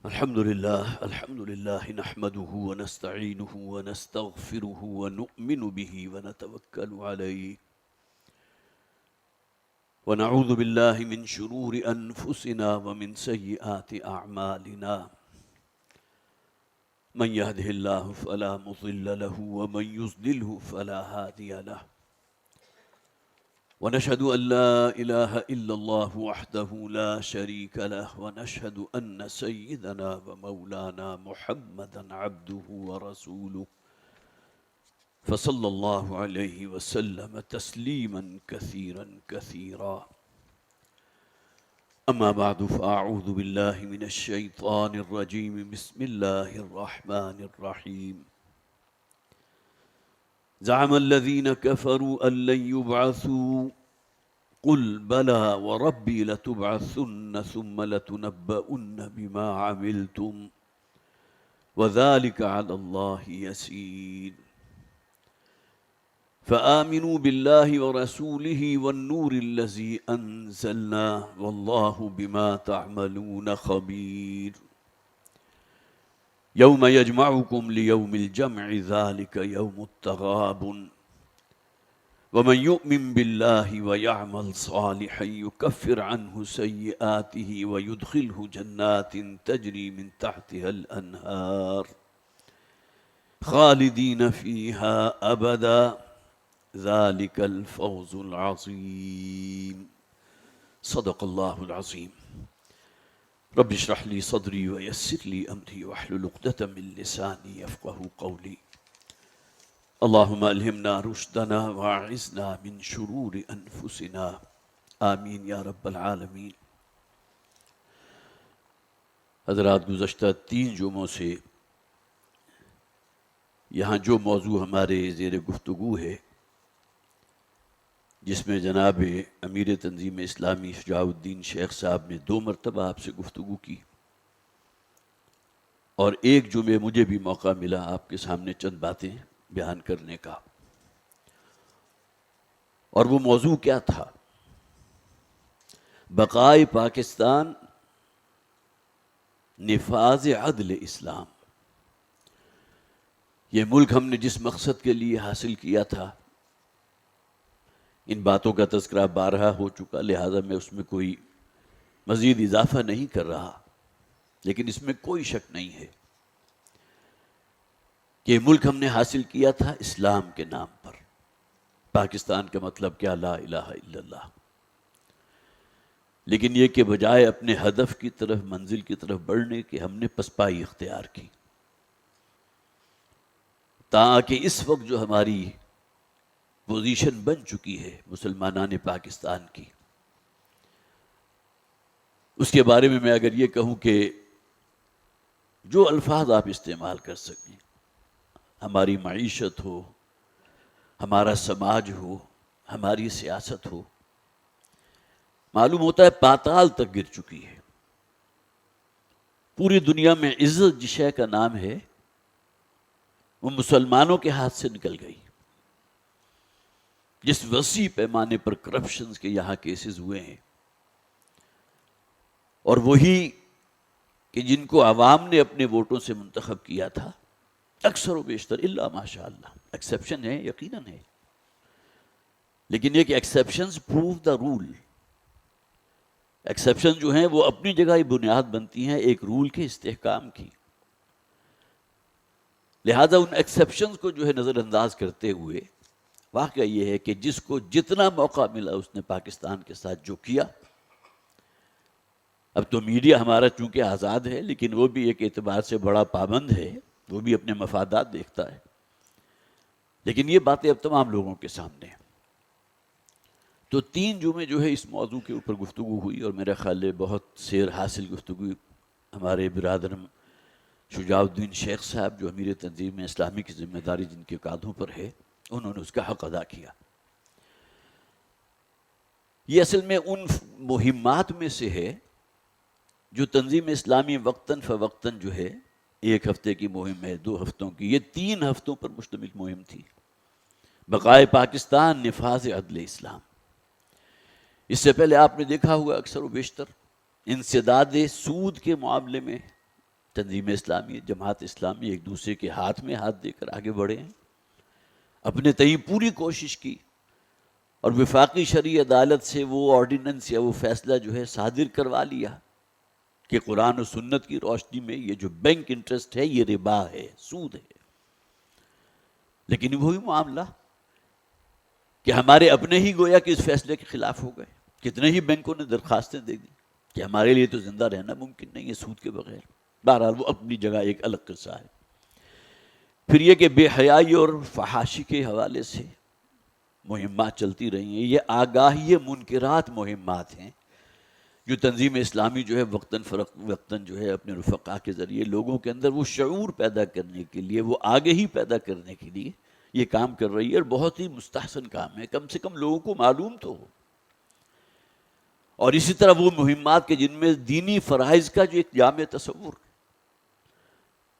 الحمد لله نحمده ونستعينه ونستغفره ونؤمن به ونتوكل عليه ونعوذ بالله من شرور أنفسنا ومن سيئات أعمالنا من يهده الله فلا مضل له ومن يضلله فلا هادي له ونشهد أن لا إله إلا الله وحده لا شريك له ونشهد أن سيدنا ومولانا محمدا عبده ورسوله فصلى الله عليه وسلم تسليما كثيرا كثيرا أما بعد فأعوذ بالله من الشيطان الرجيم بسم الله الرحمن الرحيم زعم الذين كفروا أن لن يبعثوا قل بلى وربي لتبعثن ثم لتنبؤن بما عملتم وذلك على الله يسير فآمنوا بالله ورسوله والنور الذي أنزلنا والله بما تعملون خبير يوم يجمعكم ليوم الجمع ذلك يوم التغابن ومن يؤمن بالله ويعمل صالحا يكفر عنه سيئاته ويدخله جنات تجري من تحتها الأنهار خالدين فيها أبدا ذلك الفوز العظيم صدق الله العظيم رب اشرح لي صدري ويسر لي أمري واحلل عقدة من لساني يفقهوا قولي اللهم ألهمنا رشدنا واعذنا من شرور أنفسنا آمین یا رب العالمین۔ حضرات، گزشتہ 3 جمعوں سے یہاں جو موضوع ہمارے زیر گفتگو ہے، جس میں جناب امیر تنظیم اسلامی شجاع الدین شیخ صاحب نے 2 مرتبہ آپ سے گفتگو کی، اور ایک جمعے مجھے بھی موقع ملا آپ کے سامنے چند باتیں بیان کرنے کا، اور وہ موضوع کیا تھا؟ بقائے پاکستان، نفاذ عدل اسلام۔ یہ ملک ہم نے جس مقصد کے لیے حاصل کیا تھا، ان باتوں کا تذکرہ بارہا ہو چکا، لہذا میں اس میں کوئی مزید اضافہ نہیں کر رہا، لیکن اس میں کوئی شک نہیں ہے کہ یہ ملک ہم نے حاصل کیا تھا اسلام کے نام پر۔ پاکستان کا مطلب کیا؟ لا الہ الا اللہ۔ لیکن یہ کہ بجائے اپنے ہدف کی طرف، منزل کی طرف بڑھنے کے، ہم نے پسپائی اختیار کی، تاکہ اس وقت جو ہماری پوزیشن بن چکی ہے مسلمانان پاکستان کی، اس کے بارے میں اگر یہ کہوں کہ جو الفاظ آپ استعمال کر سکیں، ہماری معیشت ہو، ہمارا سماج ہو، ہماری سیاست ہو، معلوم ہوتا ہے پاتال تک گر چکی ہے۔ پوری دنیا میں عزت جس شے کا نام ہے، وہ مسلمانوں کے ہاتھ سے نکل گئی۔ جس وسیع پیمانے پر کرپشنز کے یہاں کیسز ہوئے ہیں، اور وہی کہ جن کو عوام نے اپنے ووٹوں سے منتخب کیا تھا، اکثر و بیشتر الا ماشاء اللہ، ایکسیپشن ہے، یقیناً ہے، لیکن یہ کہ exceptions prove the rule. Exception جو ہیں وہ اپنی جگہ ہی بنیاد بنتی ہیں ایک رول کے استحکام کی، لہذا ان ایکسیپشنز کو جو ہے نظر انداز کرتے ہوئے واقعہ یہ ہے کہ جس کو جتنا موقع ملا اس نے پاکستان کے ساتھ جو کیا۔ اب تو میڈیا ہمارا چونکہ آزاد ہے، لیکن وہ بھی ایک اعتبار سے بڑا پابند ہے، وہ بھی اپنے مفادات دیکھتا ہے، لیکن یہ باتیں اب تمام لوگوں کے سامنے ہیں۔ تو 3 جمعے جو ہے اس موضوع کے اوپر گفتگو ہوئی، اور میرا خیال ہے بہت سیر حاصل گفتگو ہمارے برادرم شجاع الدین شیخ صاحب، جو امیر تنظیم اسلامی کی ذمہ داری جن کے کاندھوں پر ہے، انہوں نے اس کا حق ادا کیا۔ یہ اصل میں ان مہمات میں سے ہے جو تنظیم اسلامی وقتاً فوقتاً جو ہے، 1 ہفتے کی مہم ہے، 2 ہفتوں کی، یہ 3 ہفتوں پر مشتمل مہم تھی۔ بقائے پاکستان، نفاذ عدل اسلام۔ اس سے پہلے آپ نے دیکھا ہوگا اکثر و بیشتر انسداد سود کے معاملے میں تنظیم اسلامی، جماعت اسلامی ایک دوسرے کے ہاتھ میں ہاتھ دے کر آگے بڑھے ہیں، اپنے تئیں پوری کوشش کی، اور وفاقی شرعی عدالت سے وہ آرڈیننس یا وہ فیصلہ جو ہے صادر کروا لیا کہ قرآن و سنت کی روشنی میں یہ جو بینک انٹرسٹ ہے یہ ربا ہے، سود ہے۔ لیکن وہی معاملہ کہ ہمارے اپنے ہی گویا کہ اس فیصلے کے خلاف ہو گئے، کتنے ہی بینکوں نے درخواستیں دے دی کہ ہمارے لیے تو زندہ رہنا ممکن نہیں ہے سود کے بغیر۔ بہرحال وہ اپنی جگہ ایک الگ قصہ ہے۔ پھر یہ کہ بے حیائی اور فحاشی کے حوالے سے مہمات چلتی رہی ہیں، یہ آگاہی منکرات مہمات ہیں جو تنظیم اسلامی جو ہے وقتاً جو ہے اپنے رفقا کے ذریعے لوگوں کے اندر وہ شعور پیدا کرنے کے لیے، وہ آگہی پیدا کرنے کے لیے یہ کام کر رہی ہے، اور بہت ہی مستحسن کام ہے، کم سے کم لوگوں کو معلوم تو ہو۔ اور اسی طرح وہ مہمات کے جن میں دینی فرائض کا جو ایک جامع تصور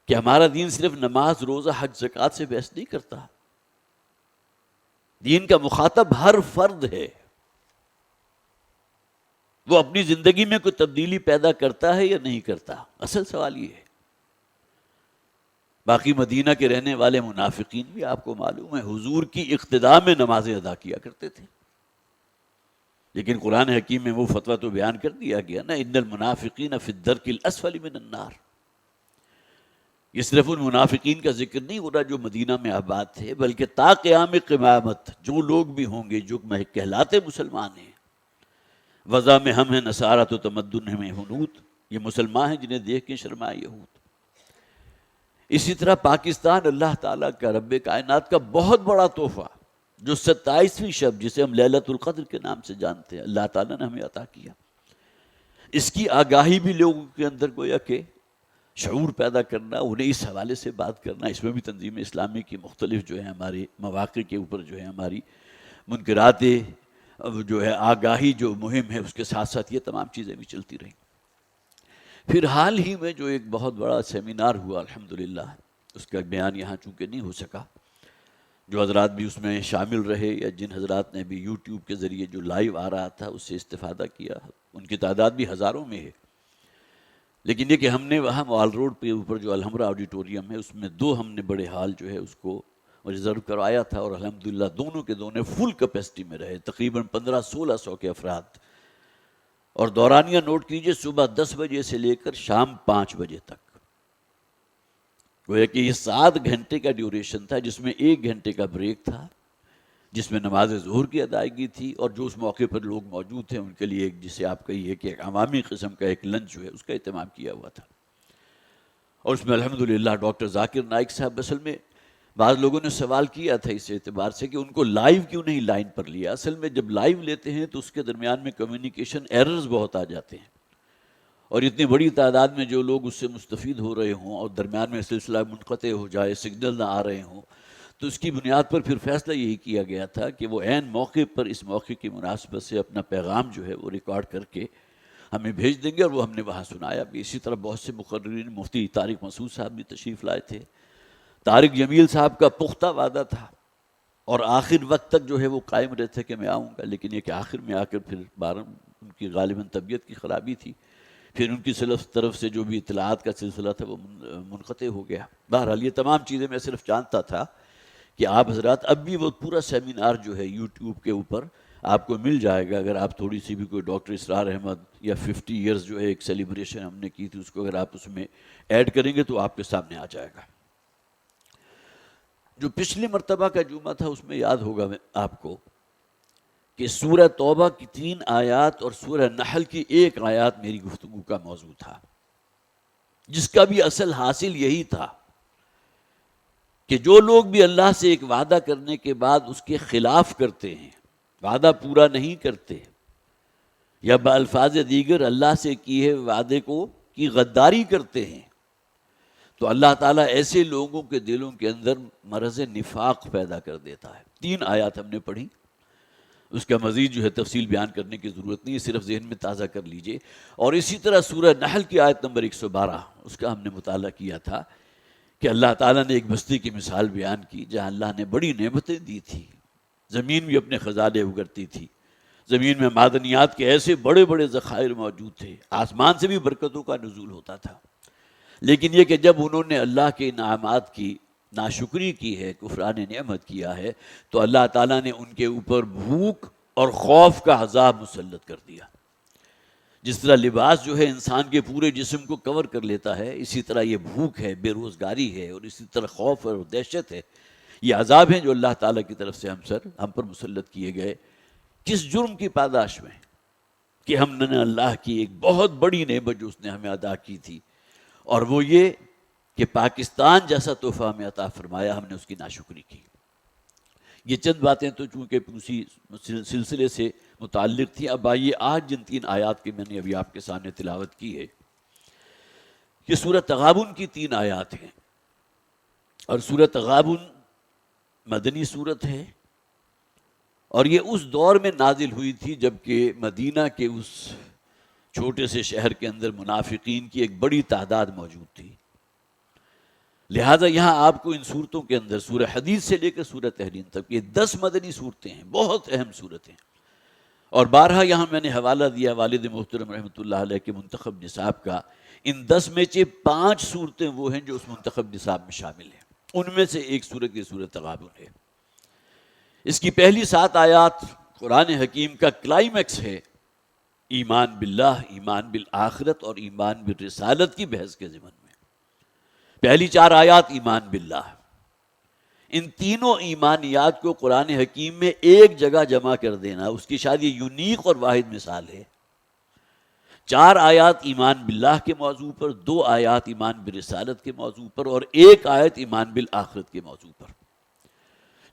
کہ ہمارا دین صرف نماز، روزہ، حج، زکوٰۃ سے بحث نہیں کرتا، دین کا مخاطب ہر فرد ہے، وہ اپنی زندگی میں کوئی تبدیلی پیدا کرتا ہے یا نہیں کرتا، اصل سوال یہ ہے۔ باقی مدینہ کے رہنے والے منافقین بھی آپ کو معلوم ہے حضور کی اقتداء میں نمازیں ادا کیا کرتے تھے، لیکن قرآن حکیم میں وہ فتویٰ تو بیان کر دیا گیا نا، ان المنافقین فی الدرک الاسفل من النار۔ یہ صرف ان منافقین کا ذکر نہیں ہو رہا جو مدینہ میں آباد تھے، بلکہ تا قیام قیامت جو لوگ بھی ہوں گے جو کہلاتے مسلمان ہیں، وضع میں ہم ہیں نصارہ تو تمدن میں ہنود، یہ مسلمان ہیں جنہیں دیکھ کے شرمائے یہود۔ اسی طرح پاکستان اللہ تعالیٰ کا، رب کائنات کا بہت بڑا تحفہ، جو 27ویں شب جسے ہم لیلۃ القدر کے نام سے جانتے ہیں، اللہ تعالیٰ نے ہمیں عطا کیا۔ اس کی آگاہی بھی لوگوں کے اندر گویا کہ شعور پیدا کرنا، انہیں اس حوالے سے بات کرنا، اس میں بھی تنظیم اسلامی کی مختلف جو ہے ہمارے مواقع کے اوپر جو ہے ہماری منکرات جو ہے آگاہی جو مہم ہے، اس کے ساتھ ساتھ یہ تمام چیزیں بھی چلتی رہیں۔ پھر حال ہی میں جو ایک بہت بڑا سیمینار ہوا الحمدللہ، اس کا بیان یہاں چونکہ نہیں ہو سکا، جو حضرات بھی اس میں شامل رہے یا جن حضرات نے بھی یوٹیوب کے ذریعے جو لائیو آ رہا تھا اس سے استفادہ کیا، ان کی تعداد بھی ہزاروں میں ہے، لیکن یہ کہ ہم نے وہاں مال روڈ پہ اوپر جو الحمرہ آڈیٹوریم ہے اس میں 2 ہم نے بڑے ہال جو ہے اس کو ریزرو کروایا تھا، اور الحمدللہ دونوں کے دونوں فل کیپیسٹی میں رہے، تقریباً 1500-1600 کے افراد، اور دورانیہ نوٹ کیجئے صبح 10 بجے سے لے کر شام 5 بجے تک، گویا کہ یہ 7 گھنٹے کا ڈیوریشن تھا، جس میں 1 گھنٹے کا بریک تھا، جس میں نماز ظہر کی ادائیگی تھی، اور جو اس موقع پر لوگ موجود تھے ان کے لیے ایک جسے آپ کہیے کہ ایک عوامی قسم کا ایک لنچ جو ہے اس کا اہتمام کیا ہوا تھا۔ اور اس میں الحمدللہ ڈاکٹر ذاکر نائک صاحب، اصل میں بعض لوگوں نے سوال کیا تھا اس اعتبار سے کہ ان کو لائیو کیوں نہیں لائن پر لیا، اصل میں جب لائیو لیتے ہیں تو اس کے درمیان میں کمیونیکیشن ایررز بہت آ جاتے ہیں، اور اتنی بڑی تعداد میں جو لوگ اس سے مستفید ہو رہے ہوں اور درمیان میں سلسلہ منقطع ہو جائے، سگنل نہ آ رہے ہوں، تو اس کی بنیاد پر پھر فیصلہ یہی کیا گیا تھا کہ وہ عین موقع پر اس موقع کی مناسبت سے اپنا پیغام جو ہے وہ ریکارڈ کر کے ہمیں بھیج دیں گے، اور وہ ہم نے وہاں سنایا بھی۔ اسی طرح بہت سے مقررین، مفتی طارق مسعود صاحب بھی تشریف لائے تھے، طارق جمیل صاحب کا پختہ وعدہ تھا، اور آخر وقت تک جو ہے وہ قائم رہے تھے کہ میں آؤں گا، لیکن یہ کہ آخر میں آ کر پھر ان کی غالباً طبیعت کی خرابی تھی، پھر ان کی طرف سے جو بھی اطلاعات کا سلسلہ تھا وہ منقطع ہو گیا۔ بہرحال یہ تمام چیزیں میں صرف جانتا تھا کہ آپ حضرات اب بھی وہ پورا سیمینار جو ہے یوٹیوب کے اوپر آپ کو مل جائے گا، اگر آپ تھوڑی سی بھی کوئی ڈاکٹر اسرار احمد یا 50 ایئرز جو ہے ایک سیلیبریشن ہم نے کی تھی، اس کو اگر آپ اس میں ایڈ کریں گے تو آپ کے سامنے آ جائے گا۔ جو پچھلی مرتبہ کا جمعہ تھا اس میں یاد ہوگا آپ کو کہ سورہ توبہ کی 3 آیات اور سورہ نحل کی 1 آیات میری گفتگو کا موضوع تھا، جس کا بھی اصل حاصل یہی تھا کہ جو لوگ بھی اللہ سے ایک وعدہ کرنے کے بعد اس کے خلاف کرتے ہیں، وعدہ پورا نہیں کرتے، یا بالفاظ دیگر اللہ سے کیے وعدے کی غداری کرتے ہیں، تو اللہ تعالیٰ ایسے لوگوں کے دلوں کے اندر مرض نفاق پیدا کر دیتا ہے۔ 3 آیات ہم نے پڑھی، اس کا مزید جو ہے تفصیل بیان کرنے کی ضرورت نہیں ہے، صرف ذہن میں تازہ کر لیجئے۔ اور اسی طرح سورہ نحل کی آیت نمبر 112، اس کا ہم نے مطالعہ کیا تھا کہ اللہ تعالیٰ نے ایک بستی کی مثال بیان کی جہاں اللہ نے بڑی نعمتیں دی تھی، زمین بھی اپنے خزانے اگرتی تھی، زمین میں معدنیات کے ایسے بڑے بڑے ذخائر موجود تھے، آسمان سے بھی برکتوں کا نزول ہوتا تھا، لیکن یہ کہ جب انہوں نے اللہ کے انعامات کی ناشکری کی ہے، کفران نعمت کیا ہے، تو اللہ تعالیٰ نے ان کے اوپر بھوک اور خوف کا عذاب مسلط کر دیا۔ جس طرح لباس جو ہے انسان کے پورے جسم کو کور کر لیتا ہے، اسی طرح یہ بھوک ہے، بے روزگاری ہے، اور اسی طرح خوف اور دہشت ہے۔ یہ عذاب ہیں جو اللہ تعالیٰ کی طرف سے ہم پر مسلط کیے گئے۔ کس جرم کی پاداش میں؟ کہ ہم نے اللہ کی ایک بہت بڑی نعمت جو اس نے ہمیں عطا کی تھی، اور وہ یہ کہ پاکستان جیسا تحفہ ہمیں عطا فرمایا، ہم نے اس کی ناشکری کی۔ یہ چند باتیں تو چونکہ اسی سلسلے سے متعلق تھی۔ اب آئیے آج جن 3 آیات کی میں نے ابھی آپ کے سامنے تلاوت کی ہے، یہ سورہ تغابن کی 3 آیات ہیں، اور سورہ تغابن مدنی سورت ہے، اور یہ اس دور میں نازل ہوئی تھی جبکہ مدینہ کے اس چھوٹے سے شہر کے اندر منافقین کی ایک بڑی تعداد موجود تھی۔ لہٰذا یہاں آپ کو ان صورتوں کے اندر سورہ حدید سے لے کر سورہ تحریم تک یہ 10 مدنی صورتیں ہیں، بہت اہم صورتیں، اور بارہا یہاں میں نے حوالہ دیا والد محترم رحمۃ اللہ علیہ کے منتخب نصاب کا۔ ان 10 میں سے 5 صورتیں وہ ہیں جو اس منتخب نصاب میں شامل ہیں، ان میں سے ایک صورت یہ سورہ تغابن ہے۔ اس کی پہلی 7 آیات قرآن حکیم کا کلائمیکس ہے، ایمان باللہ، ایمان بالآخرت اور ایمان بالرسالت کی بحث کے ضمن میں۔ پہلی 4 آیات ایمان باللہ، ان تینوں ایمانیات کو قرآن حکیم میں ایک جگہ جمع کر دینا اس کی شاید یہ یونیک اور واحد مثال ہے۔ 4 آیات ایمان باللہ کے موضوع پر، 2 آیات ایمان بالرسالت کے موضوع پر، اور 1 آیت ایمان بالآخرت کے موضوع پر۔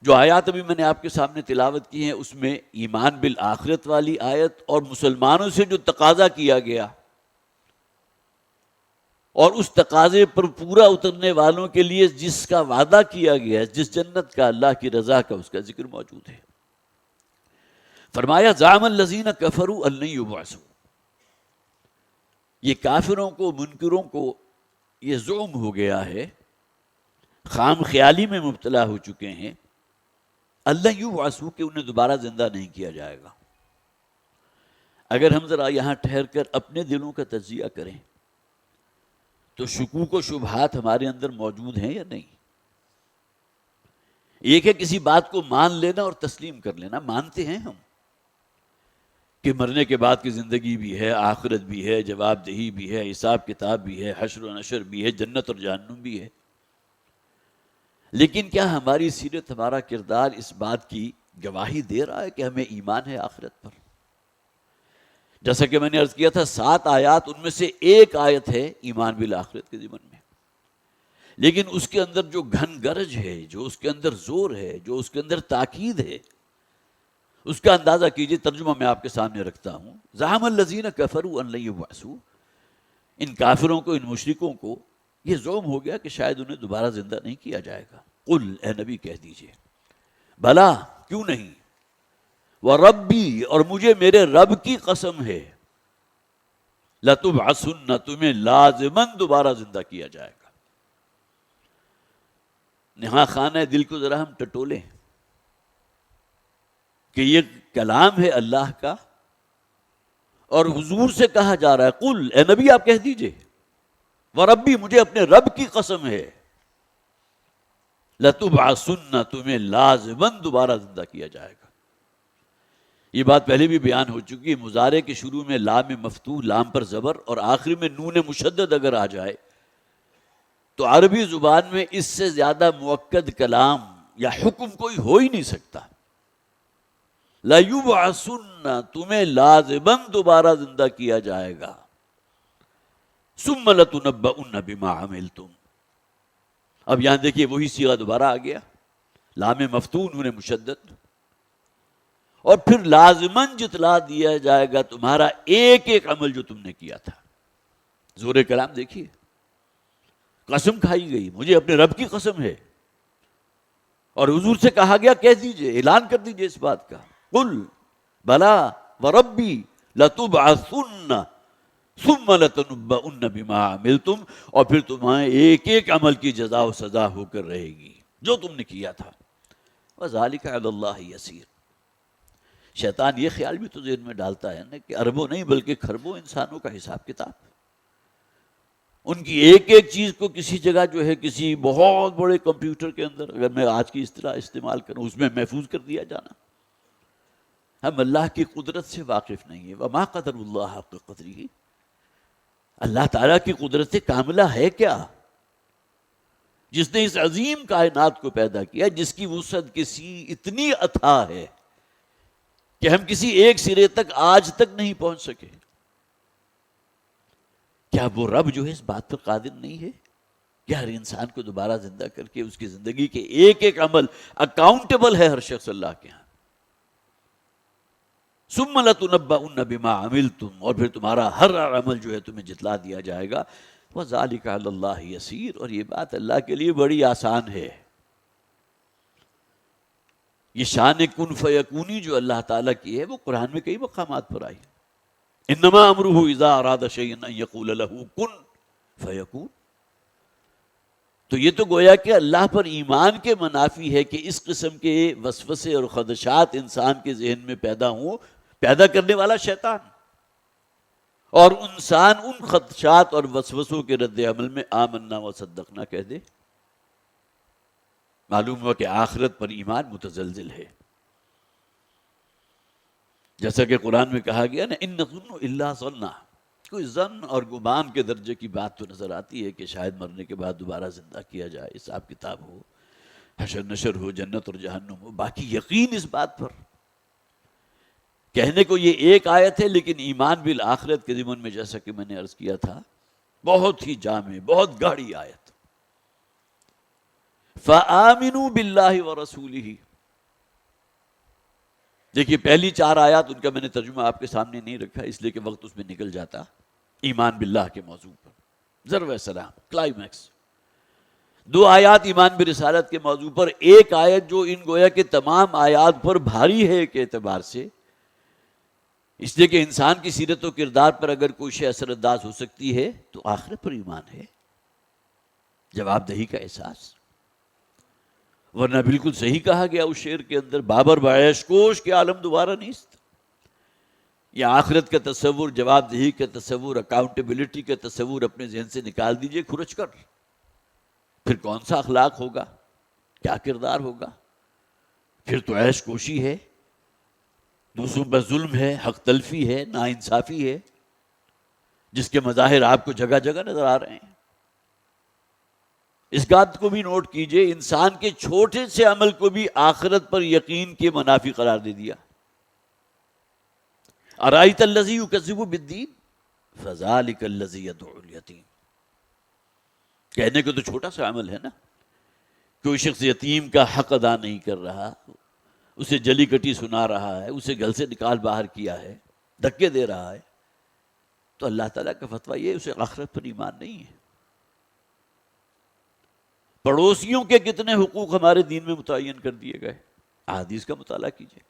جو آیات ابھی میں نے آپ کے سامنے تلاوت کی ہیں اس میں ایمان بالآخرت والی آیت اور مسلمانوں سے جو تقاضا کیا گیا اور اس تقاضے پر پورا اترنے والوں کے لیے جس کا وعدہ کیا گیا ہے، جس جنت کا، اللہ کی رضا کا، اس کا ذکر موجود ہے۔ فرمایا زعم الذین کفروا ان لن یبعثوا، یہ کافروں کو، منکروں کو یہ زعم ہو گیا ہے، خام خیالی میں مبتلا ہو چکے ہیں، اللہ یبعثوا کہ انہیں دوبارہ زندہ نہیں کیا جائے گا۔ اگر ہم ذرا یہاں ٹھہر کر اپنے دلوں کا تجزیہ کریں تو شکوک و شبہات ہمارے اندر موجود ہیں یا نہیں؟ ایک ہے کسی بات کو مان لینا اور تسلیم کر لینا، مانتے ہیں ہم کہ مرنے کے بعد کی زندگی بھی ہے، آخرت بھی ہے، جواب دہی بھی ہے، حساب کتاب بھی ہے، حشر و نشر بھی ہے، جنت اور جہنم بھی ہے، لیکن کیا ہماری سیرت، ہمارا کردار اس بات کی گواہی دے رہا ہے کہ ہمیں ایمان ہے آخرت پر؟ جیسا کہ میں نے عرض کیا تھا 7 آیات، ان میں سے 1 آیت ہے ایمان بالآخرت کے ضمن میں، لیکن اس کے اندر جو گھن گرج ہے، جو اس کے اندر زور ہے، جو اس کے اندر تاکید ہے، اس کا اندازہ کیجئے۔ ترجمہ میں آپ کے سامنے رکھتا ہوں۔ زعم الذین کفروا ان لن یبعثوا، ان کافروں کو، ان مشرکوں کو یہ زعم ہو گیا کہ شاید انہیں دوبارہ زندہ نہیں کیا جائے گا۔ قل، اے نبی کہہ دیجئے، بھلا کیوں نہیں، وَرَبِّي، اور مجھے میرے رب کی قسم ہے، لَتُبْعَثُنَّ، تمہیں لازماً دوبارہ زندہ کیا جائے گا۔ یہاں خانہ دل کو ذرا ہم ٹٹولیں کہ یہ کلام ہے اللہ کا، اور حضور سے کہا جا رہا ہے قل، اے نبی آپ کہہ دیجئے، وَرَبِّي، مجھے اپنے رب کی قسم ہے، لَتُبْعَثُنَّ، تمہیں لازماً دوبارہ زندہ کیا جائے گا۔ یہ بات پہلے بھی بیان ہو چکی ہے، مضارع کے شروع میں لام مفتوح، لام پر زبر، اور آخری میں نون مشدد اگر آ جائے تو عربی زبان میں اس سے زیادہ مؤکد کلام یا حکم کوئی ہو ہی نہیں سکتا۔ لَيُبْعَثُنَّ، تمہیں لازماً دوبارہ زندہ کیا جائے گا، ثُمَّ لَتُنَبَّؤُنَّ بِمَا عَمِلْتُمْ۔ اب یہاں دیکھیے وہی صیغہ دوبارہ آ گیا، لام مفتوح، نون مشدد، اور پھر لازماً جتلا دیا جائے گا تمہارا ایک ایک عمل جو تم نے کیا تھا۔ زور کلام دیکھیے، قسم کھائی گئی، مجھے اپنے رب کی قسم ہے، اور حضور سے کہا گیا کہہ دیجئے، اعلان کر دیجئے اس بات کا، قل بلا وربی لتبعثن ثم لتنبؤن بما عملتم، اور پھر تمہیں ایک ایک عمل کی جزا و سزا ہو کر رہے گی جو تم نے کیا تھا۔ وذالک علی اللہ یسیر۔ شیطان یہ خیال بھی تو ذہن میں ڈالتا ہے نا کہ اربوں نہیں بلکہ کھربوں انسانوں کا حساب کتاب، ان کی ایک ایک چیز کو کسی جگہ جو ہے کسی بہت بڑے کمپیوٹر کے اندر، اگر میں آج کی اصطلاح استعمال کروں، اس میں محفوظ کر دیا جانا. ہم اللہ کی قدرت سے واقف نہیں ہیں. وما قدر اللہ حق قدرہ، اللہ تعالیٰ کی قدرت کاملہ ہے کیا، جس نے اس عظیم کائنات کو پیدا کیا، جس کی وسعت کسی اتنی اتھا ہے کہ ہم کسی ایک سرے تک آج تک نہیں پہنچ سکے. کیا وہ رب جو ہے اس بات پر قادر نہیں ہے کہ ہر انسان کو دوبارہ زندہ کر کے اس کی زندگی کے ایک ایک عمل اکاؤنٹیبل ہے ہر شخص اللہ کے ہاں. ثم لتنبؤن بما عملتم، اور پھر تمہارا ہر عمل جو ہے تمہیں جتلا دیا جائے گا. وذلک علی اللہ یسیر، اور یہ بات اللہ کے لیے بڑی آسان ہے. یہ شان کن فیکونی جو اللہ تعالیٰ کی ہے وہ قرآن میں کئی مقامات پر آئی. انما امرہ اذا اراد شیئا ان یقول له کن فیکون. تو یہ تو گویا کہ اللہ پر ایمان کے منافی ہے کہ اس قسم کے وسوسے اور خدشات انسان کے ذہن میں پیدا ہوں. پیدا کرنے والا شیطان، اور انسان ان خدشات اور وسوسوں کے رد عمل میں آمنا و صدقنا کہہ دے. معلوم ہوا کہ آخرت پر ایمان متزلزل ہے. جیسا کہ قرآن میں کہا گیا نا، ان نظن الا ظنا، کوئی ظن اور گمان کے درجے کی بات تو نظر آتی ہے کہ شاید مرنے کے بعد دوبارہ زندہ کیا جائے، حساب کتاب ہو، حشر نشر ہو، جنت اور جہنم ہو. باقی یقین اس بات پر کہنے کو یہ ایک آیت ہے، لیکن ایمان بالآخرت کے ضمن میں جیسا کہ میں نے عرض کیا تھا بہت ہی جامع، بہت گاڑی آیت. فآمنوا باللہ ورسولہ. دیکھیے پہلی 4 آیات، ان کا میں نے ترجمہ آپ کے سامنے نہیں رکھا اس لیے کہ وقت اس میں نکل جاتا. ایمان باللہ کے موضوع پر ضرب سلام کلائمیکس. 2 آیات ایمان برسالت کے موضوع پر، ایک آیت جو ان گویا کہ تمام آیات پر بھاری ہے ایک اعتبار سے، اس لیے کہ انسان کی سیرت و کردار پر اگر کوئی شے اثر انداز ہو سکتی ہے تو آخرت پر ایمان ہے، جواب دہی کا احساس. ورنہ بالکل صحیح کہا گیا اس شعر کے اندر، بابر بعیش کوش کے عالم دوبارہ نیست. یہ آخرت کا تصور، جواب دہی کا تصور، اکاؤنٹیبلٹی کا تصور اپنے ذہن سے نکال دیجئے کھرچ کر. پھر کون سا اخلاق ہوگا، کیا کردار ہوگا؟ پھر تو عیش کوشی ہے، دوسروں پر ظلم ہے، حق تلفی ہے، ناانصافی ہے، جس کے مظاہر آپ کو جگہ جگہ نظر آ رہے ہیں. اس بات کو بھی نوٹ کیجئے، انسان کے چھوٹے سے عمل کو بھی آخرت پر یقین کے منافی قرار دے دیا. ارائیت الذی یکذب بالدین فذلک الذی یدعو الیتیم. کہنے کو تو چھوٹا سا عمل ہے نا، کوئی شخص یتیم کا حق ادا نہیں کر رہا، اسے جلی کٹی سنا رہا ہے، اسے گھر سے نکال باہر کیا ہے، دھکے دے رہا ہے، تو اللہ تعالیٰ کا فتویٰ یہ اسے آخرت پر ایمان نہیں ہے. پڑوسیوں کے کتنے حقوق ہمارے دین میں متعین کر دیے گئے، احادیث کا مطالعہ کیجئے،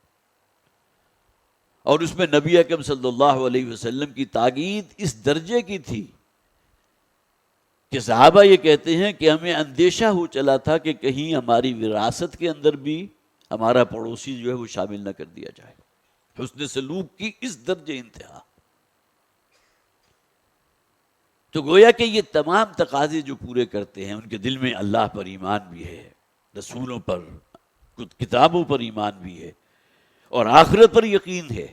اور اس میں نبی اکرم صلی اللہ علیہ وسلم کی تاکید اس درجے کی تھی کہ صحابہ یہ کہتے ہیں کہ ہمیں اندیشہ ہو چلا تھا کہ کہیں ہماری وراثت کے اندر بھی ہمارا پڑوسی جو ہے وہ شامل نہ کر دیا جائے. حسن سلوک کی اس درجے انتہا. تو گویا کہ یہ تمام تقاضے جو پورے کرتے ہیں، ان کے دل میں اللہ پر ایمان بھی ہے، رسولوں پر، کتابوں پر ایمان بھی ہے، اور آخرت پر یقین ہے.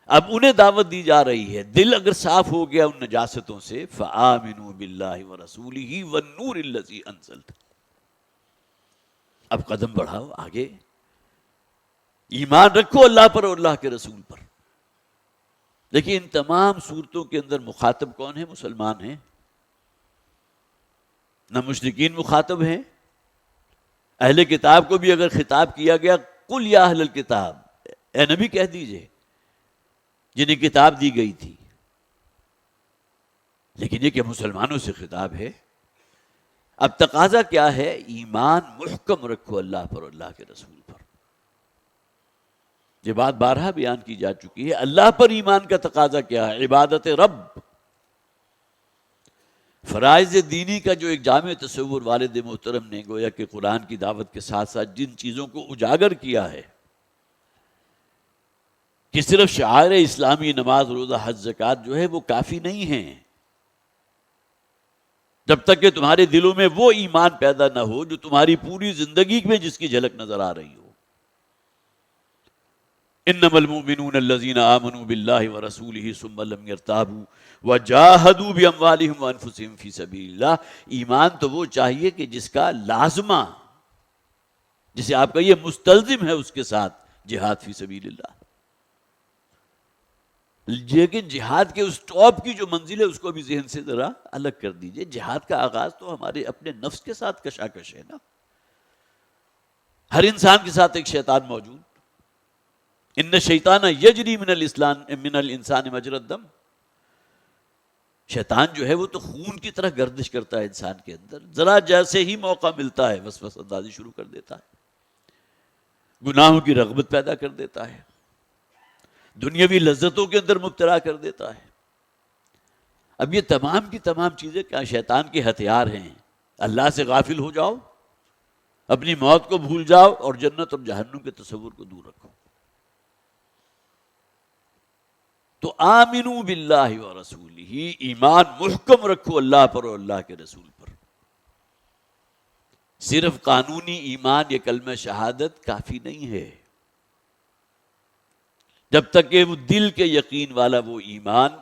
اب انہیں دعوت دی جا رہی ہے، دل اگر صاف ہو گیا ان نجاستوں سے، فآمنوا باللہ ورسولہ والنور الذی انزلت. اب قدم بڑھاؤ آگے، ایمان رکھو اللہ پر اور اللہ کے رسول پر. دیکھیں ان تمام صورتوں کے اندر مخاطب کون ہے؟ مسلمان ہیں. نہ مشرکین مخاطب ہیں. اہل کتاب کو بھی اگر خطاب کیا گیا، قل یا اہل الکتاب، اے نبی کہہ دیجئے جنہیں کتاب دی گئی تھی. لیکن یہ کہ مسلمانوں سے خطاب ہے. اب تقاضا کیا ہے؟ ایمان محکم رکھو اللہ پر اور اللہ کے رسول پر. یہ بات بارہا بیان کی جا چکی ہے. اللہ پر ایمان کا تقاضا کیا ہے؟ عبادت رب. فرائض دینی کا جو ایک جامع تصور والد محترم نے گویا کہ قرآن کی دعوت کے ساتھ ساتھ جن چیزوں کو اجاگر کیا ہے کہ صرف شعائر اسلامی نماز، روزہ، حج، زکوٰۃ جو ہے وہ کافی نہیں ہیں. جب تک کہ تمہارے دلوں میں وہ ایمان پیدا نہ ہو جو تمہاری پوری زندگی میں جس کی جھلک نظر آ رہی ہو. انما المؤمنون الذين آمنوا بالله ورسوله ثم لم يرتابوا وجاهدوا باموالهم وانفسهم في سبيل الله. ایمان تو وہ چاہیے کہ جس کا لازمہ، جسے آپ کہیے مستلزم ہے اس کے ساتھ جہاد فی سبیل اللہ. لیکن جہاد کے اس ٹاپ کی جو منزل ہے اس کو بھی ذہن سے ذرا الگ کر دیجئے. جہاد کا آغاز تو ہمارے اپنے نفس کے ساتھ کشاکش ہے نا. ہر انسان کے ساتھ ایک شیطان موجود. ان الشیطان یجری من الانسان مجری الدم. شیطان جو ہے وہ تو خون کی طرح گردش کرتا ہے انسان کے اندر. ذرا جیسے ہی موقع ملتا ہے وسوسہ اندازی شروع کر دیتا ہے، گناہوں کی رغبت پیدا کر دیتا ہے، دنیاوی لذتوں کے اندر مبتلا کر دیتا ہے. اب یہ تمام کی تمام چیزیں کیا شیطان کے ہتھیار ہیں. اللہ سے غافل ہو جاؤ، اپنی موت کو بھول جاؤ اور جنت اور جہنم کے تصور کو دور رکھو. تو آمنو باللہ ورسولہ، ایمان محکم رکھو اللہ پر اور اللہ کے رسول پر. صرف قانونی ایمان یہ کلمہ شہادت کافی نہیں ہے. جب تک کہ وہ دل کے یقین والا وہ ایمان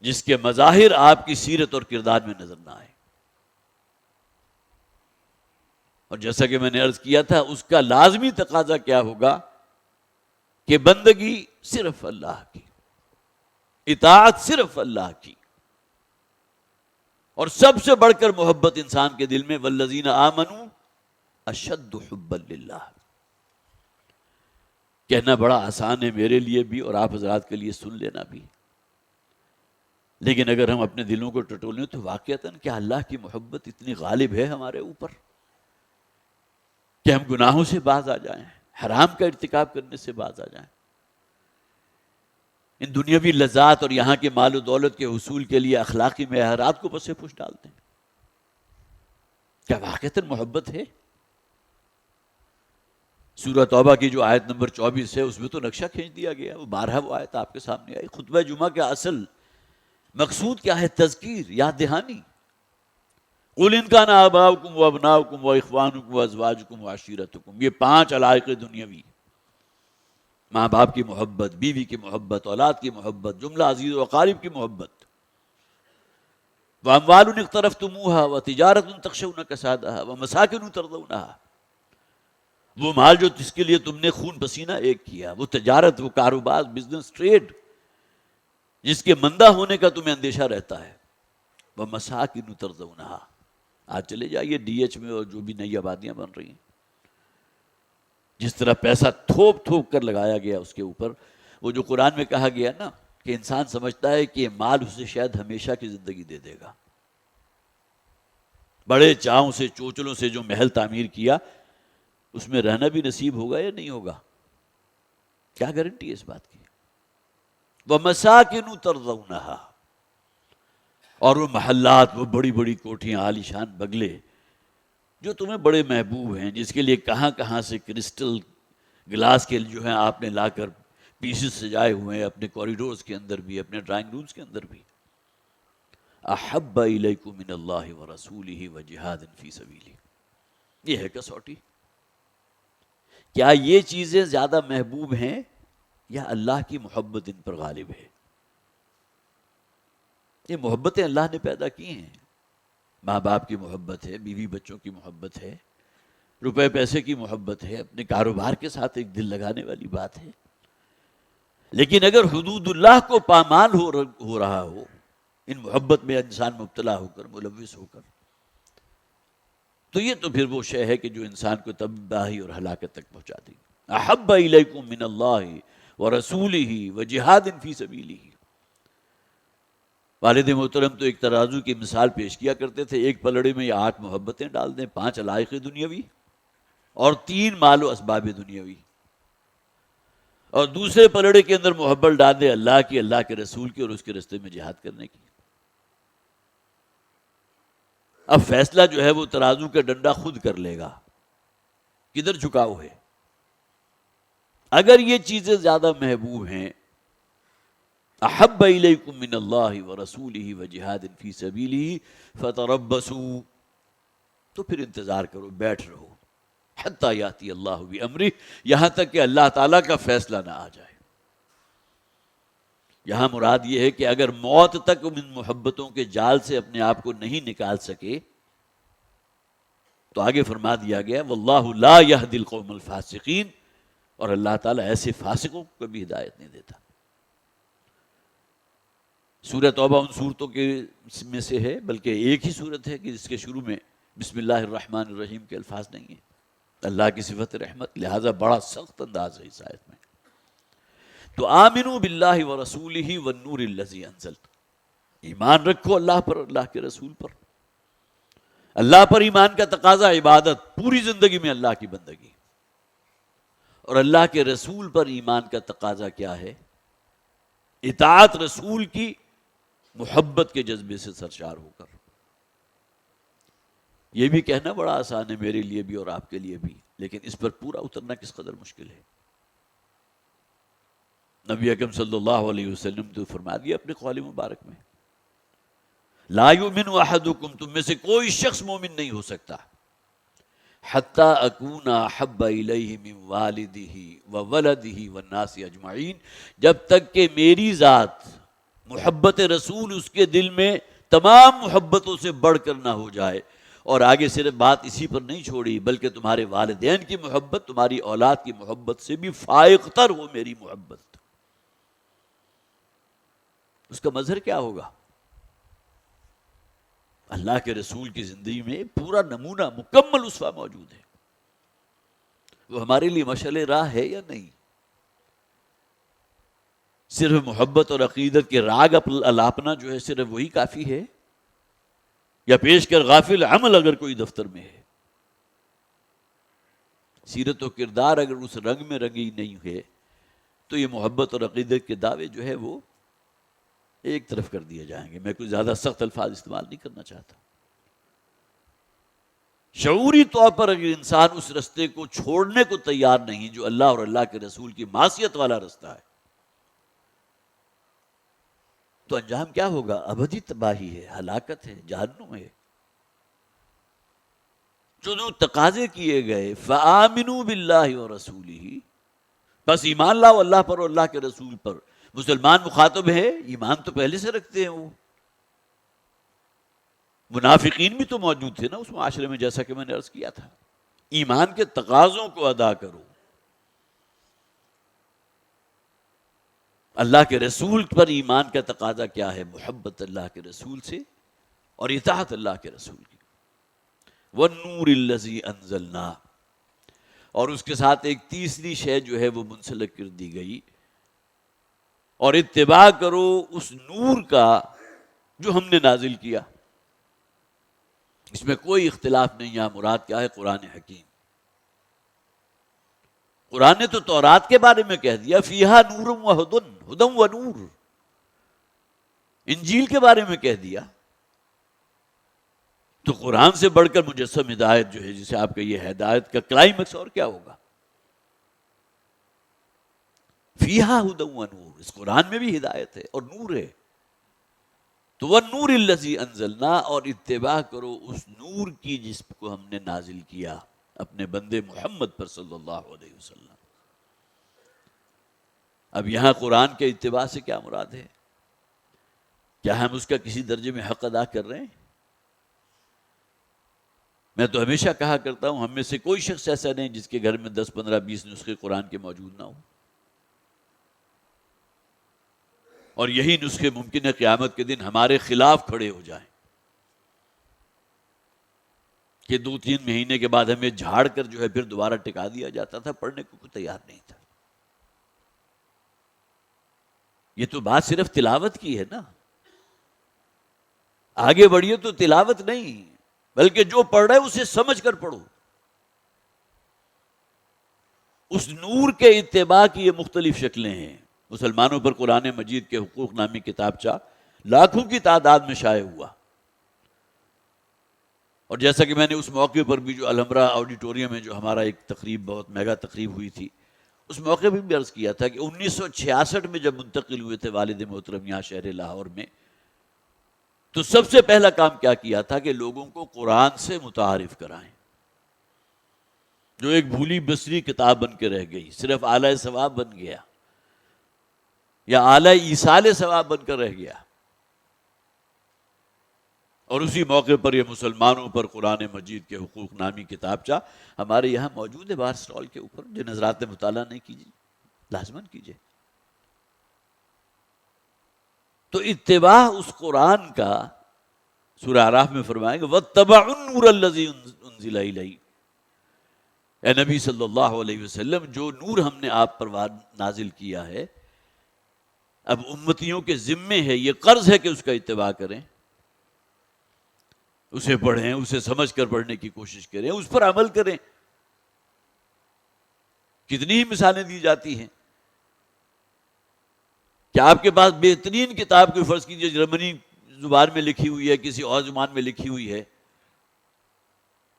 جس کے مظاہر آپ کی سیرت اور کردار میں نظر نہ آئے. اور جیسا کہ میں نے عرض کیا تھا اس کا لازمی تقاضا کیا ہوگا کہ بندگی صرف اللہ کی، اطاعت صرف اللہ کی، اور سب سے بڑھ کر محبت انسان کے دل میں والذین آمنوا اشد حبا للہ. کہنا بڑا آسان ہے میرے لیے بھی اور آپ حضرات کے لیے سن لینا بھی، لیکن اگر ہم اپنے دلوں کو ٹٹولیں تو واقعتاً کیا اللہ کی محبت اتنی غالب ہے ہمارے اوپر کہ ہم گناہوں سے باز آ جائیں، حرام کا ارتکاب کرنے سے باز آ جائیں، ان دنیاوی لذات اور یہاں کے مال و دولت کے حصول کے لیے اخلاقی معیارات کو پس پش ڈال دیں؟ کیا واقعتاً محبت ہے؟ سورہ توبہ کی جو آیت نمبر 24 ہے اس میں تو نقشہ کھینچ دیا گیا. وہ 12 وہ آیت آپ کے سامنے آئی. خطبہ جمعہ کا اصل مقصود کیا ہے؟ تذکیر، یاد دہانی. قُلْ إِنْ كَانَ آبَاؤُكُمْ وَأَبْنَاؤُكُمْ وَإِخْوَانُكُمْ وَأَزْوَاجُكُمْ وَعَشِيرَتُكُمْ، یہ 5 علائق دنیاوی، ماں باپ کی محبت، بیوی کی محبت، اولاد کی محبت، جملہ عزیز و اقارب کی محبت. وَأَمْوَالٌ اقْتَرَفْتُمُوهَا وَتِجَارَةٌ تَخْشَوْنَ كَسَادَهَا وَمَسَاكِنُ تَرْضَوْنَهَا. وہ مال جو جس کے لیے تم نے خون پسینہ ایک کیا، وہ تجارت، وہ کاروبار، بزنس، ٹریڈ جس کے مندہ ہونے کا تمہیں اندیشہ رہتا ہے. وَمَسَاكِنُ تَرْضَوْنَهَا. آج چلے جائیے ڈی ایچ میں اور جو بھی نئی آبادیاں بن رہی ہیں، جس طرح پیسہ تھوپ تھوپ کر لگایا گیا اس کے اوپر. وہ جو قرآن میں کہا گیا نا کہ انسان سمجھتا ہے کہ مال اسے شاید ہمیشہ کی زندگی دے دے گا. بڑے چاہوں سے، چوچلوں سے جو محل تعمیر کیا اس میں رہنا بھی نصیب ہوگا یا نہیں ہوگا؟ کیا گارنٹی ہے اس بات کی؟ وَمَسَاكِنُ تَرْضَوْنَهَا. اور وہ محلات، وہ بڑی بڑی کوٹھیاں، عالیشان بنگلے جو تمہیں بڑے محبوب ہیں، جس کے لیے کہاں کہاں سے کرسٹل گلاس کے جو ہیں آپ نے لا کر پیسز سجائے ہوئے ہیں اپنے کوریڈورز کے اندر بھی، اپنے ڈرائنگ رومز کے اندر بھی. احب الیکم من اللہ ورسولہ وجہاد فی سبیلہ. یہ ہے کسوٹی. کیا یہ چیزیں زیادہ محبوب ہیں یا اللہ کی محبت ان پر غالب ہے؟ یہ محبتیں اللہ نے پیدا کی ہیں. ماں باپ کی محبت ہے، بیوی بچوں کی محبت ہے، روپے پیسے کی محبت ہے، اپنے کاروبار کے ساتھ ایک دل لگانے والی بات ہے. لیکن اگر حدود اللہ کو پامال ہو رہا ہو، ان محبت میں انسان مبتلا ہو کر، ملوث ہو کر، تو یہ تو پھر وہ شے ہے کہ جو انسان کو تباہی اور ہلاکت تک پہنچا دے گی. احب الیکم من اللہ ورسولہ وجہاد فی سبیلہ. والد محترم تو ایک ترازو کی مثال پیش کیا کرتے تھے. ایک پلڑے میں یہ 8 محبتیں ڈال دیں، 5 علائق دنیاوی اور 3 مال و اسباب دنیاوی، اور دوسرے پلڑے کے اندر محبت ڈال دیں اللہ کی، اللہ کے رسول کی اور اس کے راستے میں جہاد کرنے کی. اب فیصلہ جو ہے وہ ترازو کا ڈنڈا خود کر لے گا کدھر جھکاؤ ہے. اگر یہ چیزیں زیادہ محبوب ہیں احب الیکم من اللہ ورسولہ وجہاد فی سبیلہ فتربصوا، تو پھر انتظار کرو، بیٹھ رہو، حتی یاتی اللہ بامرہ، یہاں تک کہ اللہ تعالیٰ کا فیصلہ نہ آ جائے۔ یہاں مراد یہ ہے کہ اگر موت تک ان محبتوں کے جال سے اپنے آپ کو نہیں نکال سکے تو آگے فرما دیا گیا واللہ لا یہدی القوم الفاسقین، اور اللہ تعالیٰ ایسے فاسقوں کو بھی ہدایت نہیں دیتا۔ سورہ توبہ ان صورتوں کے میں سے ہے، بلکہ ایک ہی صورت ہے کہ جس کے شروع میں بسم اللہ الرحمن الرحیم کے الفاظ نہیں ہیں۔ اللہ کی صفت رحمت، لہذا بڑا سخت انداز ہے اس آیت میں۔ تو آمنوا باللہ ورسولہ والنور الذی انزلت، ایمان رکھو اللہ پر، اللہ کے رسول پر۔ اللہ پر ایمان کا تقاضا عبادت، پوری زندگی میں اللہ کی بندگی، اور اللہ کے رسول پر ایمان کا تقاضا کیا ہے؟ اطاعت رسول کی، محبت کے جذبے سے سرشار ہو کر۔ یہ بھی کہنا بڑا آسان ہے میرے لیے بھی اور آپ کے لیے بھی، لیکن اس پر پورا اترنا کس قدر مشکل ہے۔ نبی اکرم صلی اللہ علیہ وسلم تو فرما دیا اپنے قول مبارک میں، لا یؤمن احدکم، تم میں سے کوئی شخص مومن نہیں ہو سکتا، حتی اکون احب الیہ من والدہ وولدہ والناس اجمعین، جب تک کہ میری ذات، محبت رسول اس کے دل میں تمام محبتوں سے بڑھ کر نہ ہو جائے۔ اور آگے صرف بات اسی پر نہیں چھوڑی، بلکہ تمہارے والدین کی محبت تمہاری اولاد کی محبت سے بھی فائق تر ہو میری محبت۔ اس کا مظہر کیا ہوگا؟ اللہ کے رسول کی زندگی میں پورا نمونہ، مکمل اسوہ موجود ہے۔ وہ ہمارے لیے مشعل راہ ہے یا نہیں؟ صرف محبت اور عقیدت کے راگ الاپنا جو ہے صرف وہی کافی ہے، یا پیش کر غافل عمل اگر کوئی دفتر میں ہے؟ سیرت و کردار اگر اس رنگ میں رنگی نہیں ہے تو یہ محبت اور عقیدت کے دعوے جو ہے وہ ایک طرف کر دیے جائیں گے۔ میں کوئی زیادہ سخت الفاظ استعمال نہیں کرنا چاہتا۔ شعوری طور پر اگر انسان اس رستے کو چھوڑنے کو تیار نہیں جو اللہ اور اللہ کے رسول کی معصیت والا رستہ ہے، تو انجام کیا ہوگا؟ ابدی تباہی ہے، ہلاکت ہے، جہنم ہے۔ جو تقاضے کیے گئے فآمنوا باللہ ورسولہ، بس ایمان لاؤ اللہ پر اور اللہ کے رسول پر۔ مسلمان مخاطب ہے، ایمان تو پہلے سے رکھتے ہیں، وہ منافقین بھی تو موجود تھے نا اس معاشرے میں، جیسا کہ میں نے عرض کیا تھا۔ ایمان کے تقاضوں کو ادا کرو، اللہ کے رسول پر ایمان کا تقاضا کیا ہے؟ محبت اللہ کے رسول سے اور اطاعت اللہ کے رسول کی۔ وَالنُّورِ الَّذِي أَنزَلْنَا، اور اس کے ساتھ ایک تیسری شے جو ہے وہ منسلک کر دی گئی، اور اتباع کرو اس نور کا جو ہم نے نازل کیا۔ اس میں کوئی اختلاف نہیں، یہاں مراد کیا ہے؟ قرآن حکیم۔ قرآن نے تو تورات کے بارے میں کہہ دیا فیہا نور و ہدن و نور، انجیل کے بارے میں کہہ دیا، تو قرآن سے بڑھ کر مجسم ہدایت جو ہے، جسے آپ کہیے ہدایت کا کلائمیکس اور کیا ہوگا؟ فیہا ہدن و نور، اس قرآن میں بھی ہدایت ہے اور نور ہے۔ تو وَالنُّورِ الَّذِي أَنزَلْنَا، اور اتباع کرو اس نور کی جس کو ہم نے نازل کیا اپنے بندے محمد پر صلی اللہ علیہ وسلم۔ اب یہاں قرآن کے اتباع سے کیا مراد ہے؟ کیا ہم اس کا کسی درجے میں حق ادا کر رہے ہیں؟ میں تو ہمیشہ کہا کرتا ہوں، ہم میں سے کوئی شخص ایسا نہیں جس کے گھر میں 10 15 20 نسخے قرآن کے موجود نہ ہوں، اور یہی نسخے ممکن ہے قیامت کے دن ہمارے خلاف کھڑے ہو جائیں، کہ 2-3 مہینے کے بعد ہمیں جھاڑ کر جو ہے پھر دوبارہ ٹکا دیا جاتا تھا، پڑھنے کو کوئی تیار نہیں تھا۔ یہ تو بات صرف تلاوت کی ہے نا، آگے بڑھیے تو تلاوت نہیں، بلکہ جو پڑھ رہے اسے سمجھ کر پڑھو۔ اس نور کے اتباع کی یہ مختلف شکلیں ہیں۔ مسلمانوں پر قرآن مجید کے حقوق نامی کتابچہ لاکھوں کی تعداد میں شائع ہوا، اور جیسا کہ میں نے اس موقع پر بھی جو الحمرا آڈیٹوریم میں جو ہمارا ایک تقریب، بہت میگا تقریب ہوئی تھی، اس موقع پہ بھی عرض کیا تھا کہ 1966 میں جب منتقل ہوئے تھے والد محترم یہاں شہر لاہور میں، تو سب سے پہلا کام کیا تھا کہ لوگوں کو قرآن سے متعارف کرائیں، جو ایک بھولی بسری کتاب بن کے رہ گئی، صرف اعلی ثواب بن گیا یا اعلی ایصال ثواب بن کر رہ گیا۔ اور اسی موقع پر یہ مسلمانوں پر قرآن مجید کے حقوق نامی کتابچہ ہمارے یہاں موجود ہے باہر سٹال کے اوپر، جن حضرات نے مطالعہ نہیں کیجیے لازماً کیجیے۔ تو اتباع اس قرآن کا سورہ اعراف میں فرمائیں گے وَاتَّبَعُوا النُّورَ الَّذِي أُنزِلَ إِلَيْكُم، اے نبی صلی اللہ علیہ وسلم جو نور ہم نے آپ پر نازل کیا ہے، اب امتیوں کے ذمے ہے، یہ قرض ہے کہ اس کا اتباع کریں، اسے پڑھیں، اسے سمجھ کر پڑھنے کی کوشش کریں، اس پر عمل کریں۔ کتنی ہی مثالیں دی جاتی ہیں کہ آپ کے پاس بہترین کتاب کوئی فرض کیجئے جرمنی زبان میں لکھی ہوئی ہے، کسی اور زبان میں لکھی ہوئی ہے،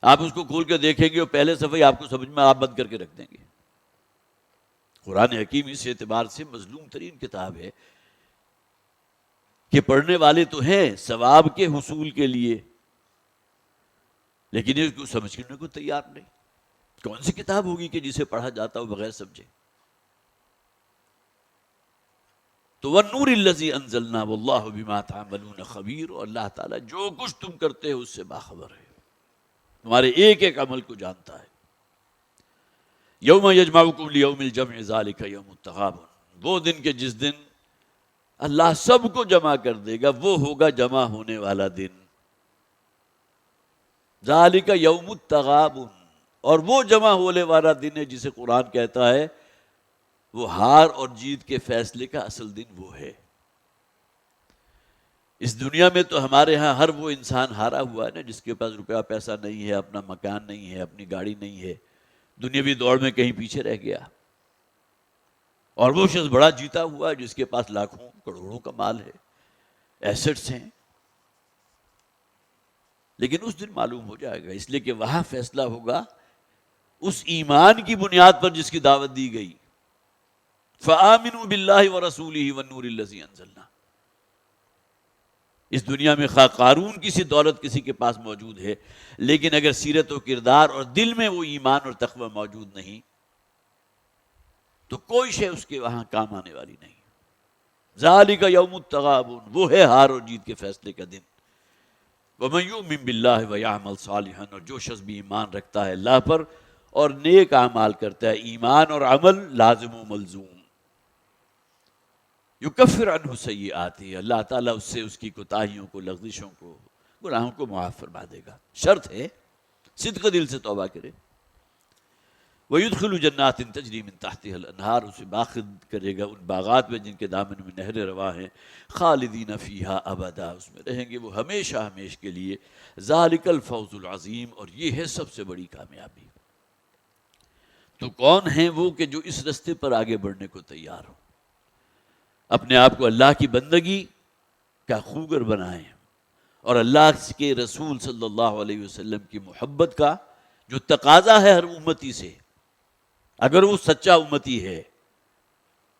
آپ اس کو کھول کے دیکھیں گے اور پہلے صفحے آپ کو سمجھ میں آپ بند کر کے رکھ دیں گے۔ قرآن حکیم اس اعتبار سے مظلوم ترین کتاب ہے کہ پڑھنے والے تو ہیں ثواب کے حصول کے لیے، لیکن اس کو سمجھنے کو تیار نہیں۔ کون سی کتاب ہوگی کہ جسے پڑھا جاتا ہو بغیر سمجھے؟ تو وَالنُّورِ الَّذِي أَنزَلْنَا وَاللَّهُ بِمَا تَعْمَلُونَ خَبِيرٌ، اور اللہ تعالیٰ جو کچھ تم کرتے ہو اس سے باخبر ہے، تمہارے ایک ایک عمل کو جانتا ہے۔ یوم یجمعکم لیوم الجمع ذالک یوم التغابن، وہ دن کے جس دن اللہ سب کو جمع کر دے گا، وہ ہوگا جمع ہونے والا دن۔ ذالک یوم التغابن، اور وہ جمع ہونے والا دن ہے جسے قرآن کہتا ہے وہ ہار اور جیت کے فیصلے کا اصل دن وہ ہے۔ اس دنیا میں تو ہمارے ہاں ہر وہ انسان ہارا ہوا ہے نا جس کے پاس روپیہ پیسہ نہیں ہے، اپنا مکان نہیں ہے، اپنی گاڑی نہیں ہے، دنیاوی دوڑ میں کہیں پیچھے رہ گیا۔ اور وہ شخص بڑا جیتا ہوا ہے جس کے پاس لاکھوں کروڑوں کا مال ہے، ایسٹس ہیں۔ لیکن اس دن معلوم ہو جائے گا، اس لیے کہ وہاں فیصلہ ہوگا اس ایمان کی بنیاد پر جس کی دعوت دی گئی، فآمنوا باللہ ورسولہ والنور الذی انزلنا۔ اس دنیا میں خواہ قارون کی سی دولت کسی کے پاس موجود ہے، لیکن اگر سیرت و کردار اور دل میں وہ ایمان اور تقوی موجود نہیں تو کوئی شے اس کے وہاں کام آنے والی نہیں۔ ذالک یوم التغابن، وہ ہے ہار اور جیت کے فیصلے کا دن۔ وَمَن يُؤْمِن بِاللَّهِ وَيَعْمَلْ صَالِحًا، اور جو شخص بھی ایمان رکھتا ہے اللہ پر اور نیک اعمال کرتا ہے، ایمان اور عمل لازم و ملزوم، یکفر عنہ سیئاتہ، اللہ تعالیٰ اس سے اس کی کوتاہیوں کو، لغزشوں کو، گناہوں کو معاف فرما دے گا۔ شرط ہے صدق دل سے توبہ کرے۔ وَيُدْخِلُ جَنَّاتٍ تَجْرِي مِن تَحْتِهَا الْأَنْهَارُ، اسے داخل کرے گا ان باغات میں جن کے دامن میں نہریں رواں ہیں، خالدین فیہا ابدا، اس میں رہیں گے وہ ہمیشہ ہمیش کے لیے۔ ذالک الفوز العظیم، اور یہ ہے سب سے بڑی کامیابی۔ تو کون ہیں وہ کہ جو اس رستے پر آگے بڑھنے کو تیار ہو، اپنے آپ کو اللہ کی بندگی کا خوگر بنائیں اور اللہ کے رسول صلی اللہ علیہ وسلم کی محبت کا جو تقاضا ہے ہر امتی سے، اگر وہ سچا امتی ہے،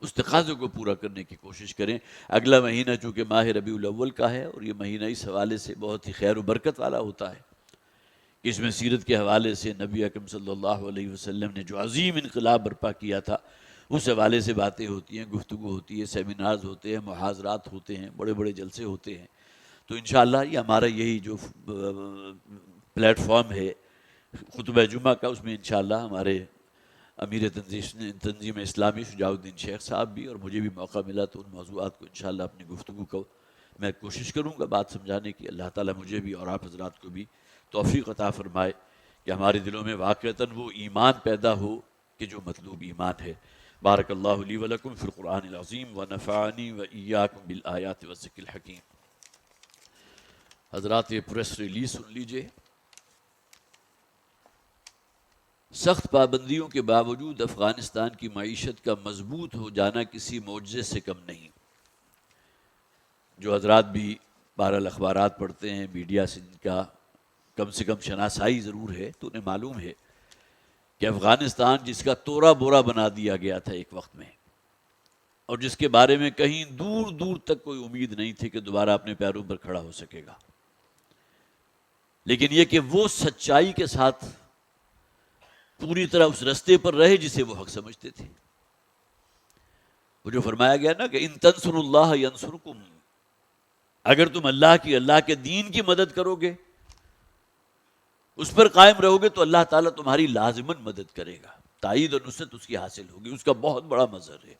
اس تقاضے کو پورا کرنے کی کوشش کریں۔ اگلا مہینہ چونکہ ماہ ربیع الاول کا ہے اور یہ مہینہ اس حوالے سے بہت ہی خیر و برکت والا ہوتا ہے، اس میں سیرت کے حوالے سے نبی اکرم صلی اللہ علیہ وسلم نے جو عظیم انقلاب برپا کیا تھا اس حوالے سے باتیں ہوتی ہیں، گفتگو ہوتی ہے، سیمینارز ہوتے ہیں، محاضرات ہوتے ہیں، بڑے بڑے جلسے ہوتے ہیں۔ تو انشاءاللہ یہ ہمارا یہی جو پلیٹ فارم ہے خطبہ جمعہ کا، اس میں انشاءاللہ ہمارے امیر تنظیم اسلامی شجاع الدین شیخ صاحب بھی اور مجھے بھی موقع ملا تو ان موضوعات کو انشاءاللہ اپنی گفتگو کو میں کوشش کروں گا بات سمجھانے کی۔ اللہ تعالیٰ مجھے بھی اور آپ حضرات کو بھی توفیق عطا فرمائے کہ ہمارے دلوں میں واقعتاً وہ ایمان پیدا ہو کہ جو مطلوب ایمان ہے۔ بارک اللہ لی ولکم فی القرآن العظیم ونفعنی وإیاکم بالآیات والذکر الحکیم۔ حضرات یہ پریس ریلیز سن لیجئے۔ سخت پابندیوں کے باوجود افغانستان کی معیشت کا مضبوط ہو جانا کسی معجزے سے کم نہیں۔ جو حضرات بھی بہرحال اخبارات پڑھتے ہیں، میڈیا سے جن کا کم شناسائی ضرور ہے، تو انہیں معلوم ہے کہ افغانستان جس کا تورا بورا بنا دیا گیا تھا ایک وقت میں، اور جس کے بارے میں کہیں دور دور تک کوئی امید نہیں تھی کہ دوبارہ اپنے پیروں پر کھڑا ہو سکے گا، لیکن یہ کہ وہ سچائی کے ساتھ پوری طرح اس رستے پر رہے جسے وہ حق سمجھتے تھے۔ وہ جو فرمایا گیا نا کہ ان تنصر اللہ ینصرکم، اگر تم اللہ کے دین کی مدد کرو گے، اس پر قائم رہو گے، تو اللہ تعالیٰ تمہاری لازماً مدد کرے گا، تائید اور نصرت اس کی حاصل ہوگی۔ اس کا بہت بڑا مظہر ہے۔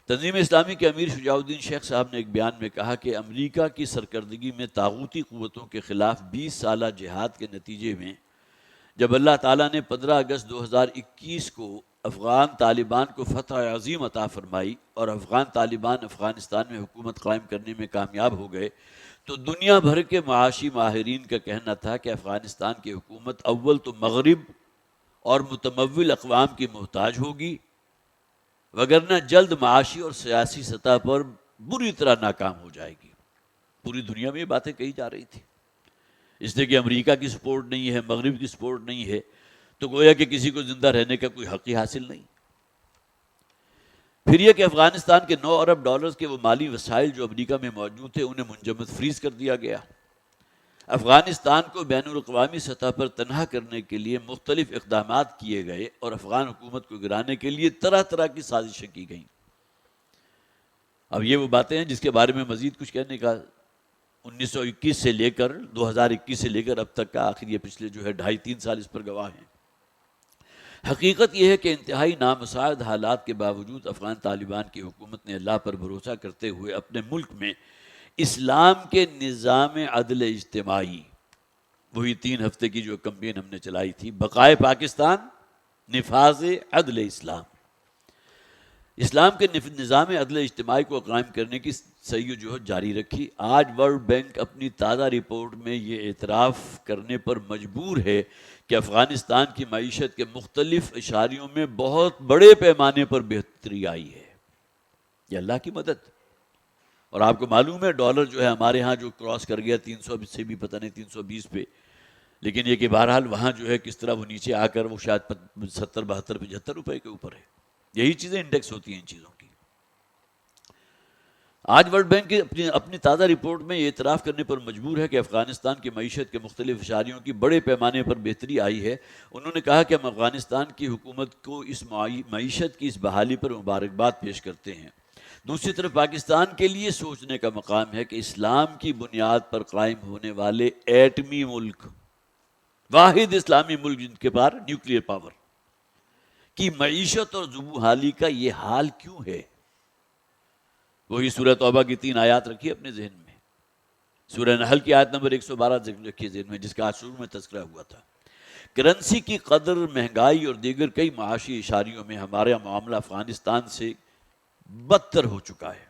تنظیم اسلامی کے امیر شجاع الدین شیخ صاحب نے ایک بیان میں کہا کہ امریکہ کی سرکردگی میں طاغوتی قوتوں کے خلاف 20 سالہ جہاد کے نتیجے میں جب اللہ تعالیٰ نے 15 اگست 2021 کو افغان طالبان کو فتح عظیم عطا فرمائی اور افغان طالبان افغانستان میں حکومت قائم کرنے میں کامیاب ہو گئے، تو دنیا بھر کے معاشی ماہرین کا کہنا تھا کہ افغانستان کی حکومت اول تو مغرب اور متمول اقوام کی محتاج ہوگی، وگرنہ جلد معاشی اور سیاسی سطح پر بری طرح ناکام ہو جائے گی۔ پوری دنیا میں یہ باتیں کہی جا رہی تھی، اس لیے کہ امریکہ کی سپورٹ نہیں ہے، مغرب کی سپورٹ نہیں ہے، تو گویا کہ کسی کو زندہ رہنے کا کوئی حق ہی حاصل نہیں۔ پھر یہ کہ افغانستان کے 9 ارب ڈالرز کے وہ مالی وسائل جو امریکہ میں موجود تھے انہیں منجمد فریز کر دیا گیا۔ افغانستان کو بین الاقوامی سطح پر تنہا کرنے کے لیے مختلف اقدامات کیے گئے اور افغان حکومت کو گرانے کے لیے طرح طرح کی سازشیں کی گئیں۔ اب یہ وہ باتیں ہیں جس کے بارے میں مزید کچھ کہنے کا 1921 سے لے کر 2021 سے لے کر اب تک کا، آخر یہ پچھلے جو ہے 2.5-3 سال اس پر گواہ ہیں۔ حقیقت یہ ہے کہ انتہائی نامساعد حالات کے باوجود افغان طالبان کی حکومت نے اللہ پر بھروسہ کرتے ہوئے اپنے ملک میں اسلام کے نظام عدل اجتماعی، وہی 3 ہفتے کی جو کمپین ہم نے چلائی تھی، بقائے پاکستان، نفاذ عدل اسلام، اسلام کے نظام عدل اجتماعی کو قائم کرنے کی سعی و جہد جاری رکھی۔ آج ورلڈ بینک اپنی تازہ رپورٹ میں یہ اعتراف کرنے پر مجبور ہے کہ افغانستان کی معیشت کے مختلف اشاریوں میں بہت بڑے پیمانے پر بہتری آئی ہے، یہ اللہ کی مدد۔ اور آپ کو معلوم ہے ڈالر جو ہے ہمارے ہاں جو کراس کر گیا 300 سے بھی پتہ نہیں 320 پہ، لیکن یہ کہ بہرحال وہاں جو ہے کس طرح وہ نیچے آ کر وہ شاید 70 72 75 روپے کے اوپر ہے۔ یہی چیزیں انڈیکس ہوتی ہیں ان چیزوں کی۔ آج ورلڈ بینک کی اپنی تازہ رپورٹ میں یہ اعتراف کرنے پر مجبور ہے کہ افغانستان کی معیشت کے مختلف اشاریوں کی بڑے پیمانے پر بہتری آئی ہے۔ انہوں نے کہا کہ ہم افغانستان کی حکومت کو اس معیشت کی اس بحالی پر مبارکباد پیش کرتے ہیں۔ دوسری طرف پاکستان کے لیے سوچنے کا مقام ہے کہ اسلام کی بنیاد پر قائم ہونے والے ایٹمی ملک، واحد اسلامی ملک جن کے پاس نیوکلیئر پاور کی معیشت اور زبوں حالی کا یہ حال کیوں ہے؟ وہی سورہ توبہ کی 3 آیات رکھی اپنے ذہن میں، سورہ نحل کی آیت نمبر 112 رکھی ذہن میں، جس کا آج شروع میں تذکرہ ہوا تھا۔ کرنسی کی قدر، مہنگائی اور دیگر کئی معاشی اشاریوں میں ہمارا معاملہ افغانستان سے بدتر ہو چکا ہے۔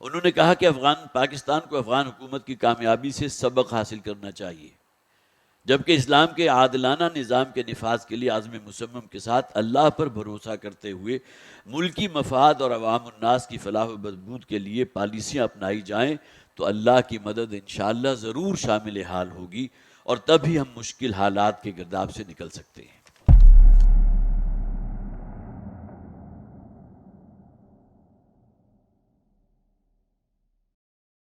انہوں نے کہا کہ پاکستان کو افغان حکومت کی کامیابی سے سبق حاصل کرنا چاہیے، جبکہ اسلام کے عادلانہ نظام کے نفاذ کے لیے عزم مصمم کے ساتھ اللہ پر بھروسہ کرتے ہوئے ملکی مفاد اور عوام الناس کی فلاح و بہبود کے لیے پالیسیاں اپنائی جائیں تو اللہ کی مدد انشاءاللہ ضرور شامل حال ہوگی، اور تب ہی ہم مشکل حالات کے گرداب سے نکل سکتے ہیں۔